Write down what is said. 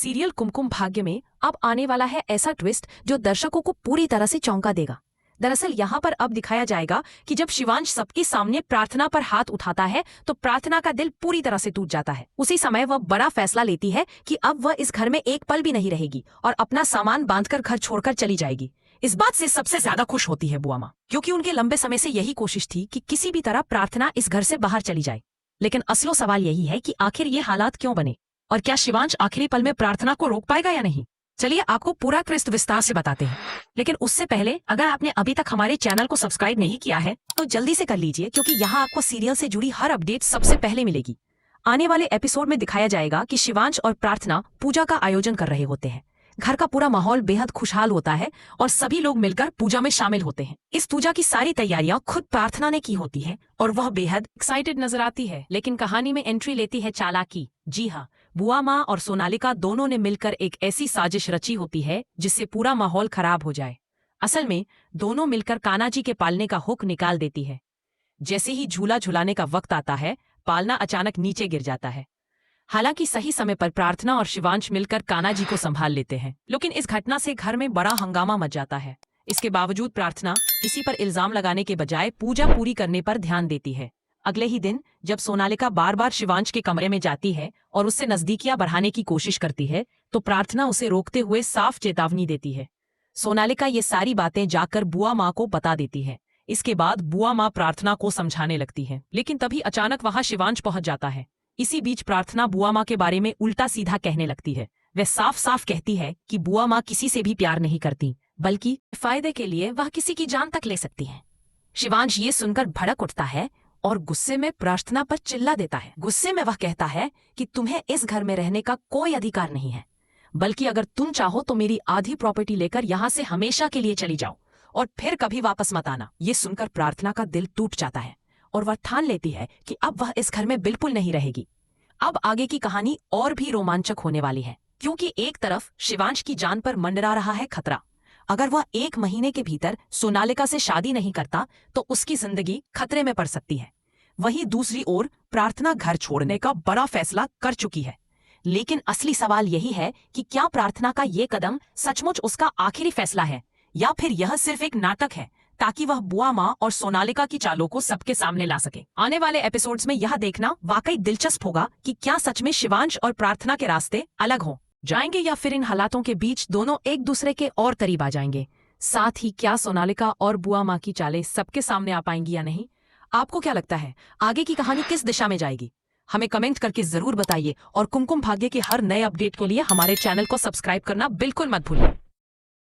Serial Kumkum Bhagya में अब आने वाला है ऐसा ट्विस्ट जो दर्शकों को पूरी तरह से चौंका देगा। दरअसल यहाँ पर अब दिखाया जाएगा कि जब शिवांश सबके सामने प्रार्थना पर हाथ उठाता है तो प्रार्थना का दिल पूरी तरह से टूट जाता है। उसी समय वह बड़ा फैसला लेती है कि अब वह इस घर में एक पल भी नहीं रहेगी और अपना सामान बांधकर घर छोड़कर चली जाएगी। इस बात से सबसे ज्यादा खुश होती है बुआ माँ, क्योंकि उनके लंबे समय से यही कोशिश थी कि किसी भी तरह प्रार्थना इस घर से बाहर चली जाए। लेकिन असलो सवाल यही है कि आखिर ये हालात क्यों बने और क्या शिवांश आखिरी पल में प्रार्थना को रोक पाएगा या नहीं। चलिए आपको पूरा ट्विस्ट विस्तार से बताते हैं, लेकिन उससे पहले अगर आपने अभी तक हमारे चैनल को सब्सक्राइब नहीं किया है तो जल्दी से कर लीजिए, क्योंकि यहाँ आपको सीरियल से जुड़ी हर अपडेट सबसे पहले मिलेगी। आने वाले एपिसोड में दिखाया जाएगा कि शिवांश और प्रार्थना पूजा का आयोजन कर रहे होते हैं। घर का पूरा माहौल बेहद खुशहाल होता है और सभी लोग मिलकर पूजा में शामिल होते हैं। इस पूजा की सारी तैयारियां खुद प्रार्थना ने की होती है और वह बेहद एक्साइटेड नजर आती है। लेकिन कहानी में एंट्री लेती है चालाकी। जी हाँ, बुआ माँ और सोनालिका दोनों ने मिलकर एक ऐसी साजिश रची होती है जिससे पूरा माहौल खराब हो जाए। असल में दोनों मिलकर कान्हा जी के पालने का हुक निकाल देती है। जैसे ही झूला झुलाने का वक्त आता है, पालना अचानक नीचे गिर जाता है। हालांकि सही समय पर प्रार्थना और शिवांश मिलकर कान्हा जी को संभाल लेते हैं, लेकिन इस घटना से घर में बड़ा हंगामा मच जाता है। इसके बावजूद प्रार्थना किसी पर इल्जाम लगाने के बजाय पूजा पूरी करने पर ध्यान देती है। अगले ही दिन जब सोनालिका बार बार शिवांश के कमरे में जाती है और उससे नजदीकियां बढ़ाने की कोशिश करती है तो प्रार्थना उसे रोकते हुए साफ चेतावनी देती है। सोनालिका ये सारी बातें जाकर बुआ माँ को बता देती है। इसके बाद बुआ माँ प्रार्थना को समझाने लगती है, लेकिन तभी अचानक वहां शिवांश पहुंच जाता है। इसी बीच प्रार्थना बुआ माँ के बारे में उल्टा सीधा कहने लगती है। वह साफ साफ कहती है कि बुआ माँ किसी से भी प्यार नहीं करती, बल्कि फायदे के लिए वह किसी की जान तक ले सकती है। शिवांश ये सुनकर भड़क उठता है और गुस्से में प्रार्थना पर चिल्ला देता है। गुस्से में वह कहता है कि तुम्हें इस घर में रहने का कोई अधिकार नहीं है, बल्कि अगर तुम चाहो तो मेरी आधी प्रॉपर्टी लेकर यहाँ से हमेशा के लिए चली जाओ और फिर कभी वापस मत आना। ये सुनकर प्रार्थना का दिल टूट जाता है और वह ठान लेती है कि अब वह इस घर में बिल्कुल नहीं रहेगी। अब आगे की कहानी और भी रोमांचक होने वाली है, क्योंकि एक तरफ शिवांश की जान पर मंडरा रहा है खतरा। अगर वह 1 महीने के भीतर सोनालिका से शादी नहीं करता तो उसकी जिंदगी खतरे में पड़ सकती है। वहीं दूसरी ओर प्रार्थना घर छोड़ने का बड़ा फैसला कर चुकी है। लेकिन असली सवाल यही है कि क्या प्रार्थना का ये कदम सचमुच उसका आखिरी फैसला है या फिर यह सिर्फ एक नाटक है ताकि वह बुआ माँ और सोनालिका की चालों को सबके सामने ला सके। आने वाले एपिसोड्स में यह देखना वाकई दिलचस्प होगा कि क्या सच में शिवांश और प्रार्थना के रास्ते अलग हो जाएंगे या फिर इन हालातों के बीच दोनों एक दूसरे के और करीब आ जाएंगे। साथ ही क्या सोनालिका और बुआ माँ की चालें सबके सामने आ पाएंगी या नहीं। आपको क्या लगता है आगे की कहानी किस दिशा में जाएगी? हमें कमेंट करके जरूर बताइए और कुमकुम भाग्य के हर नए अपडेट के लिए हमारे चैनल को सब्सक्राइब करना बिल्कुल मत भूलिए।